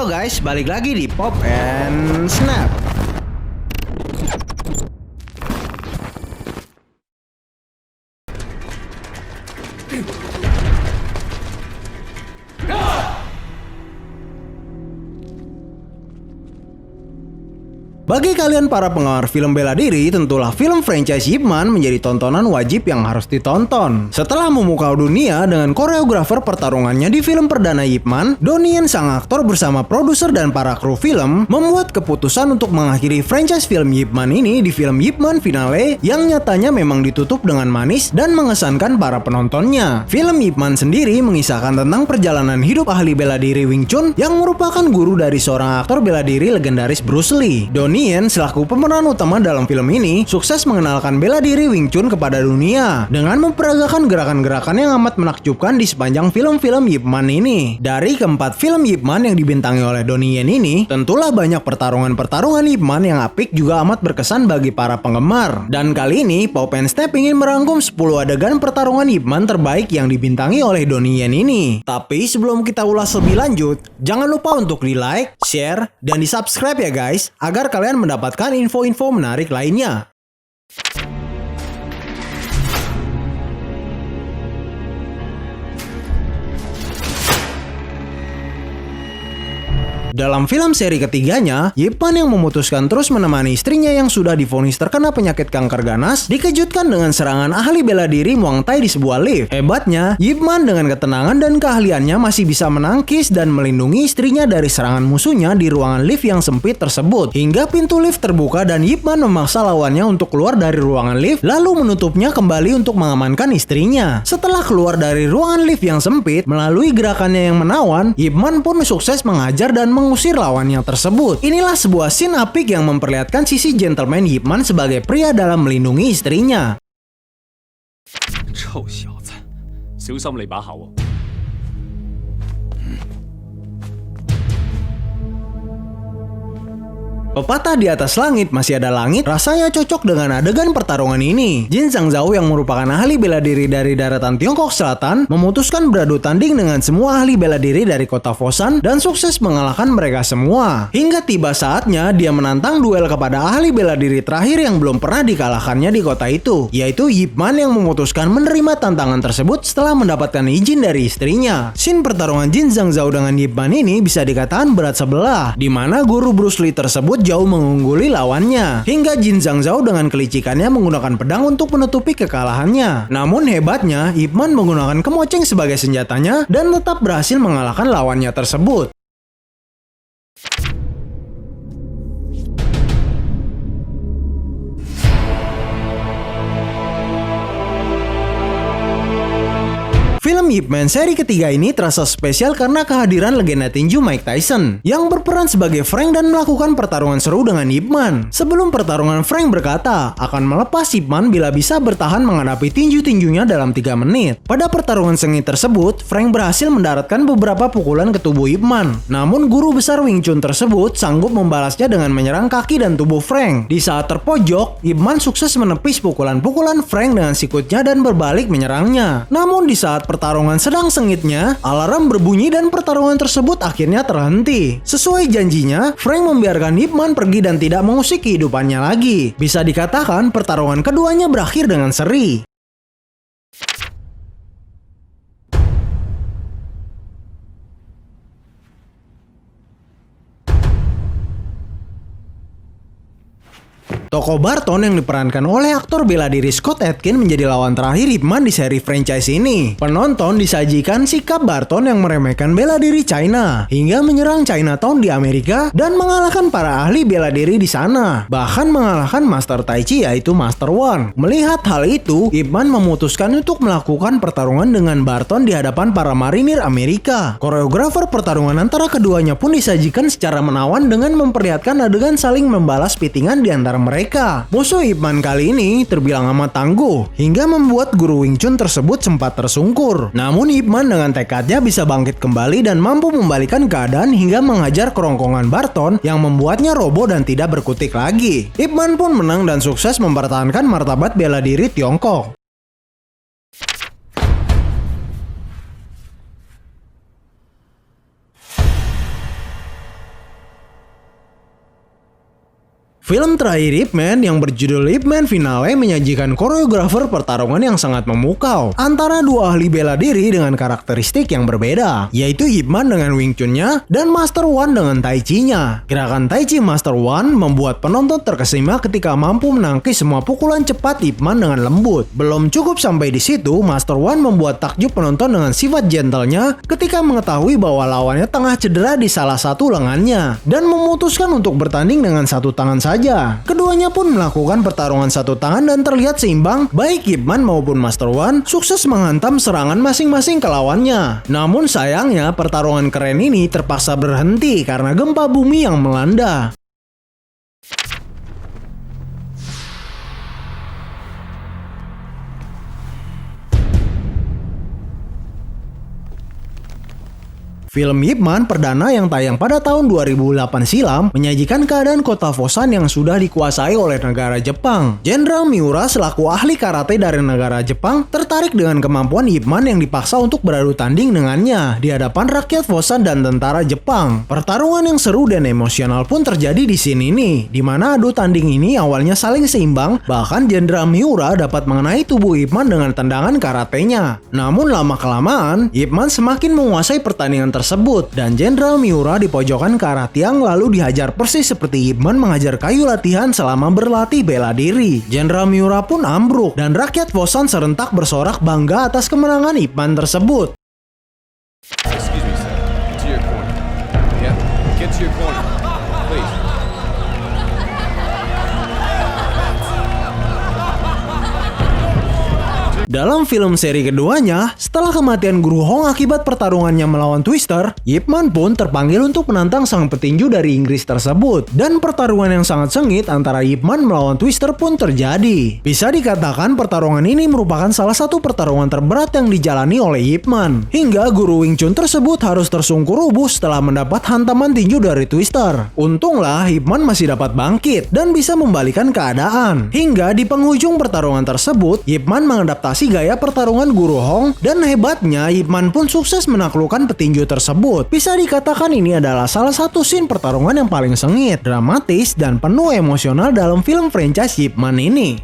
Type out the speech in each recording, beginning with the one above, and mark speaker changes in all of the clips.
Speaker 1: Halo guys, balik lagi di Pop and Snap. Bagi kalian para penggemar film bela diri, tentulah film franchise Ip Man menjadi tontonan wajib yang harus ditonton. Setelah memukau dunia dengan koreografer pertarungannya di film perdana Ip Man, Donnie Yen sang aktor bersama produser dan para kru film membuat keputusan untuk mengakhiri franchise film Ip Man ini di film Ip Man Finale yang nyatanya memang ditutup dengan manis dan mengesankan para penontonnya. Film Ip Man sendiri mengisahkan tentang perjalanan hidup ahli bela diri Wing Chun yang merupakan guru dari seorang aktor bela diri legendaris Bruce Lee. Donnie Yen selaku pemeran utama dalam film ini sukses mengenalkan bela diri Wing Chun kepada dunia dengan memperagakan gerakan-gerakan yang amat menakjubkan di sepanjang film-film Ip Man ini. Dari keempat film Ip Man yang dibintangi oleh Donnie Yen ini, tentulah banyak pertarungan-pertarungan Ip Man yang apik juga amat berkesan bagi para penggemar. Dan kali ini Pop and Snap ingin merangkum 10 adegan pertarungan Ip Man terbaik yang dibintangi oleh Donnie Yen ini. Tapi sebelum kita ulas lebih lanjut, jangan lupa untuk di like, share, dan di subscribe ya guys, agar kalian mendapatkan info-info menarik lainnya. Dalam film seri ketiganya, Ip Man yang memutuskan terus menemani istrinya yang sudah divonis terkena penyakit kanker ganas dikejutkan dengan serangan ahli bela diri Muang Thai di sebuah lift. Hebatnya, Ip Man dengan ketenangan dan keahliannya masih bisa menangkis dan melindungi istrinya dari serangan musuhnya di ruangan lift yang sempit tersebut. Hingga pintu lift terbuka dan Ip Man memaksa lawannya untuk keluar dari ruangan lift lalu menutupnya kembali untuk mengamankan istrinya. Setelah keluar dari ruangan lift yang sempit, melalui gerakannya yang menawan, Ip Man pun sukses mengajar dan mengusir lawannya tersebut. Inilah sebuah scene apik yang memperlihatkan sisi gentleman Ip Man sebagai pria dalam melindungi istrinya.
Speaker 2: 臭小子，小心你把口。
Speaker 1: Pepatah di atas langit masih ada langit rasanya cocok dengan adegan pertarungan ini. Jin Zhangzhou yang merupakan ahli bela diri dari daratan Tiongkok Selatan memutuskan beradu tanding dengan semua ahli bela diri dari kota Foshan dan sukses mengalahkan mereka semua. Hingga tiba saatnya dia menantang duel kepada ahli bela diri terakhir yang belum pernah dikalahkannya di kota itu, yaitu Ip Man yang memutuskan menerima tantangan tersebut setelah mendapatkan izin dari istrinya. Scene pertarungan Jin Zhangzhou dengan Ip Man ini bisa dikatakan berat sebelah, di mana guru Bruce Lee tersebut jauh mengungguli lawannya. Hingga Jin Zhangzhou dengan kelicikannya menggunakan pedang untuk menutupi kekalahannya. Namun hebatnya, Ip Man menggunakan kemoceng sebagai senjatanya dan tetap berhasil mengalahkan lawannya tersebut. Film Ip Man seri ketiga ini terasa spesial karena kehadiran legenda tinju Mike Tyson yang berperan sebagai Frank dan melakukan pertarungan seru dengan Ip Man. Sebelum pertarungan, Frank berkata akan melepas Ip Man bila bisa bertahan menghadapi tinju-tinjunya dalam 3 menit. Pada pertarungan sengit tersebut, Frank berhasil mendaratkan beberapa pukulan ke tubuh Ip Man. Namun guru besar Wing Chun tersebut sanggup membalasnya dengan menyerang kaki dan tubuh Frank. Di saat terpojok, Ip Man sukses menepis pukulan-pukulan Frank dengan sikutnya dan berbalik menyerangnya. Namun di saat pertarungan sedang sengitnya, alarm berbunyi dan pertarungan tersebut akhirnya terhenti. Sesuai janjinya, Frank membiarkan Ip Man pergi dan tidak mengusik kehidupannya lagi. Bisa dikatakan pertarungan keduanya berakhir dengan seri. Tokoh Barton yang diperankan oleh aktor bela diri Scott Adkins menjadi lawan terakhir Ip Man di seri franchise ini. Penonton disajikan sikap Barton yang meremehkan bela diri China hingga menyerang Chinatown di Amerika dan mengalahkan para ahli bela diri di sana. Bahkan mengalahkan Master Tai Chi yaitu Master Wan. Melihat hal itu, Ip Man memutuskan untuk melakukan pertarungan dengan Barton di hadapan para marinir Amerika. Koreografer pertarungan antara keduanya pun disajikan secara menawan dengan memperlihatkan adegan saling membalas pitingan di antara mereka. Musuh Ip Man kali ini terbilang amat tangguh hingga membuat guru Wing Chun tersebut sempat tersungkur. Namun Ip Man dengan tekadnya bisa bangkit kembali dan mampu membalikan keadaan hingga menghajar kerongkongan Barton yang membuatnya roboh dan tidak berkutik lagi. Ip Man pun menang dan sukses mempertahankan martabat bela diri Tiongkok. Film terakhir Ip Man yang berjudul Ip Man Finale menyajikan koreografer pertarungan yang sangat memukau antara dua ahli bela diri dengan karakteristik yang berbeda, yaitu Ip Man dengan Wing Chun-nya dan Master Wan dengan Tai Chi-nya. Gerakan Tai Chi Master Wan membuat penonton terkesima ketika mampu menangkis semua pukulan cepat Ip Man dengan lembut. Belum cukup sampai di situ, Master Wan membuat takjub penonton dengan sifat gentle-nya ketika mengetahui bahwa lawannya tengah cedera di salah satu lengannya dan memutuskan untuk bertanding dengan satu tangan saja. Keduanya pun melakukan pertarungan satu tangan dan terlihat seimbang. Baik Ip Man maupun Master Wan sukses menghantam serangan masing-masing ke lawannya. Namun sayangnya pertarungan keren ini terpaksa berhenti karena gempa bumi yang melanda. Film Ip Man perdana yang tayang pada tahun 2008 silam menyajikan keadaan kota Fusan yang sudah dikuasai oleh negara Jepang. Jenderal Miura selaku ahli karate dari negara Jepang tertarik dengan kemampuan Ip Man yang dipaksa untuk beradu tanding dengannya di hadapan rakyat Fusan dan tentara Jepang. Pertarungan yang seru dan emosional pun terjadi di sini nih, di mana adu tanding ini awalnya saling seimbang, bahkan Jenderal Miura dapat mengenai tubuh Ip Man dengan tendangan karatenya. Namun lama-kelamaan, Ip Man semakin menguasai pertandingan tersebut dan Jenderal Miura di pojokan ke arah tiang lalu dihajar persis seperti Ip Man mengajar kayu latihan selama berlatih bela diri. Jenderal Miura pun ambruk dan rakyat Fusan serentak bersorak bangga atas kemenangan Ip Man tersebut.
Speaker 2: Excuse me, sir. To your corner. Yeah, get to your corner. Please.
Speaker 1: Dalam film seri keduanya, setelah kematian Guru Hong akibat pertarungannya melawan Twister, Ip Man pun terpanggil untuk menantang sang petinju dari Inggris tersebut. Dan pertarungan yang sangat sengit antara Ip Man melawan Twister pun terjadi. Bisa dikatakan pertarungan ini merupakan salah satu pertarungan terberat yang dijalani oleh Ip Man. Hingga Guru Wing Chun tersebut harus tersungkur rubuh setelah mendapat hantaman tinju dari Twister. Untunglah Ip Man masih dapat bangkit dan bisa membalikan keadaan. Hingga di penghujung pertarungan tersebut, Ip Man mengadaptasi gaya pertarungan Guru Hong dan hebatnya Ip Man pun sukses menaklukkan petinju tersebut. Bisa dikatakan ini adalah salah satu scene pertarungan yang paling sengit, dramatis, dan penuh emosional dalam film franchise Ip Man ini.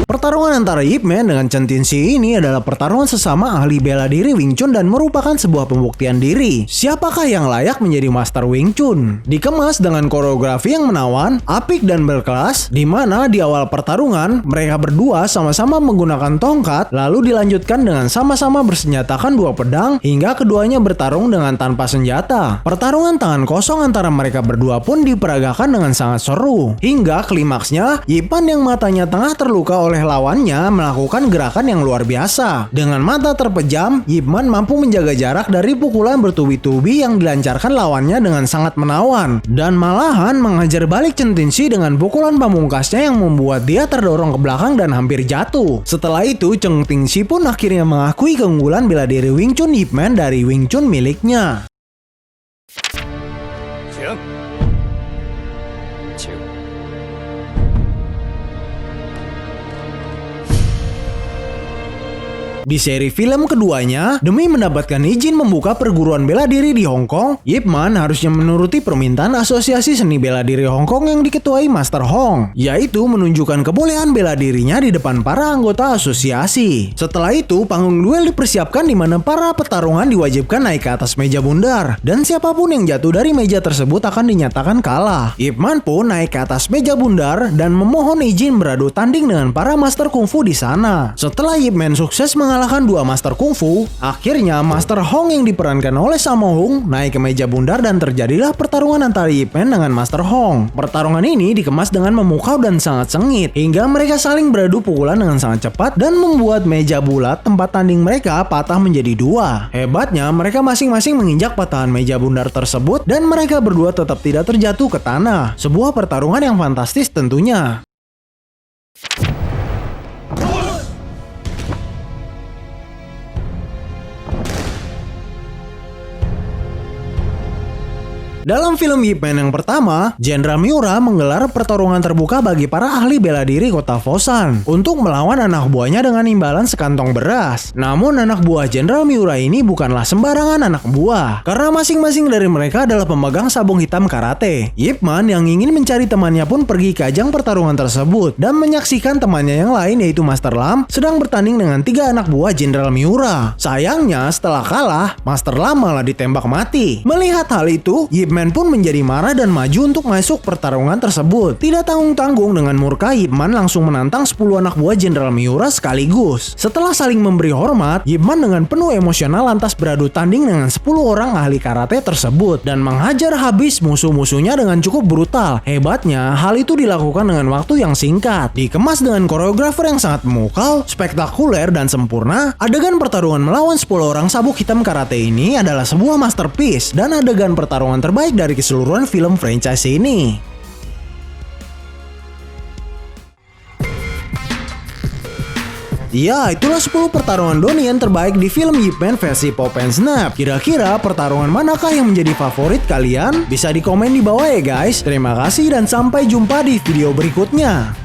Speaker 1: Pertarungan antara Ip Man dengan Chen Tinxi ini adalah pertarungan sesama ahli bela diri Wing Chun dan merupakan sebuah pembuktian diri. Siapakah yang layak menjadi Master Wing Chun? Dikemas dengan koreografi yang menawan, apik dan berkelas, di mana di awal pertarungan mereka berdua sama-sama menggunakan tongkat, lalu dilanjutkan dengan sama-sama bersenjatakan dua pedang hingga keduanya bertarung dengan tanpa senjata. Pertarungan tangan kosong antara mereka berdua pun diperagakan dengan sangat seru. Hingga klimaksnya, Ip Man yang matanya tengah terluka oleh lawannya melakukan gerakan yang luar biasa. Dengan mata terpejam, Ip Man mampu menjaga jarak dari pukulan bertubi-tubi yang dilancarkan lawannya dengan sangat menawan, dan malahan menghajar balik Chen Tinxi dengan pukulan pamungkasnya yang membuat dia terdorong ke belakang dan hampir jatuh. Setelah itu, Chen Tinxi pun akhirnya mengakui keunggulan bela diri Wing Chun Ip Man dari Wing Chun miliknya.
Speaker 2: Chill. Chill.
Speaker 1: Di seri film keduanya, demi mendapatkan izin membuka perguruan bela diri di Hong Kong, Ip Man harusnya menuruti permintaan Asosiasi Seni Bela Diri Hong Kong yang diketuai Master Hong, yaitu menunjukkan kebolehan bela dirinya di depan para anggota asosiasi. Setelah itu, panggung duel dipersiapkan di mana para pertarungan diwajibkan naik ke atas meja bundar, dan siapapun yang jatuh dari meja tersebut akan dinyatakan kalah. Ip Man pun naik ke atas meja bundar dan memohon izin beradu tanding dengan para Master Kungfu di sana. Setelah Ip Man sukses mengalahkan dua Master Kungfu, akhirnya Master Hong yang diperankan oleh Sammo Hung naik ke meja bundar dan terjadilah pertarungan antara Ip Man dengan Master Hong. Pertarungan ini dikemas dengan memukau dan sangat sengit, hingga mereka saling beradu pukulan dengan sangat cepat dan membuat meja bulat tempat tanding mereka patah menjadi dua. Hebatnya, mereka masing-masing menginjak patahan meja bundar tersebut dan mereka berdua tetap tidak terjatuh ke tanah. Sebuah pertarungan yang fantastis tentunya. Dalam film Ip Man yang pertama, Jenderal Miura menggelar pertarungan terbuka bagi para ahli bela diri kota Fosan untuk melawan anak buahnya dengan imbalan sekantong beras. Namun anak buah Jenderal Miura ini bukanlah sembarangan anak buah, karena masing-masing dari mereka adalah pemegang sabung hitam karate. Ip Man yang ingin mencari temannya pun pergi ke ajang pertarungan tersebut dan menyaksikan temannya yang lain yaitu Master Lam sedang bertanding dengan 3 anak buah Jenderal Miura. Sayangnya setelah kalah, Master Lam malah ditembak mati. Melihat hal itu, Ip Man pun menjadi marah dan maju untuk masuk pertarungan tersebut. Tidak tanggung-tanggung dengan murka, Ip Man langsung menantang 10 anak buah Jenderal Miura sekaligus. Setelah saling memberi hormat, Ip Man dengan penuh emosional lantas beradu tanding dengan 10 orang ahli karate tersebut dan menghajar habis musuh-musuhnya dengan cukup brutal. Hebatnya, hal itu dilakukan dengan waktu yang singkat. Dikemas dengan koreografer yang sangat memukau, spektakuler dan sempurna, adegan pertarungan melawan 10 orang sabuk hitam karate ini adalah sebuah masterpiece dan adegan pertarungan terbaik dari keseluruhan film franchise ini. Ya, itulah 10 pertarungan Donnie terbaik di film Ip Man versi Pop and Snap. Kira-kira pertarungan manakah yang menjadi favorit kalian? Bisa di komen di bawah ya guys. Terima kasih dan sampai jumpa di video berikutnya.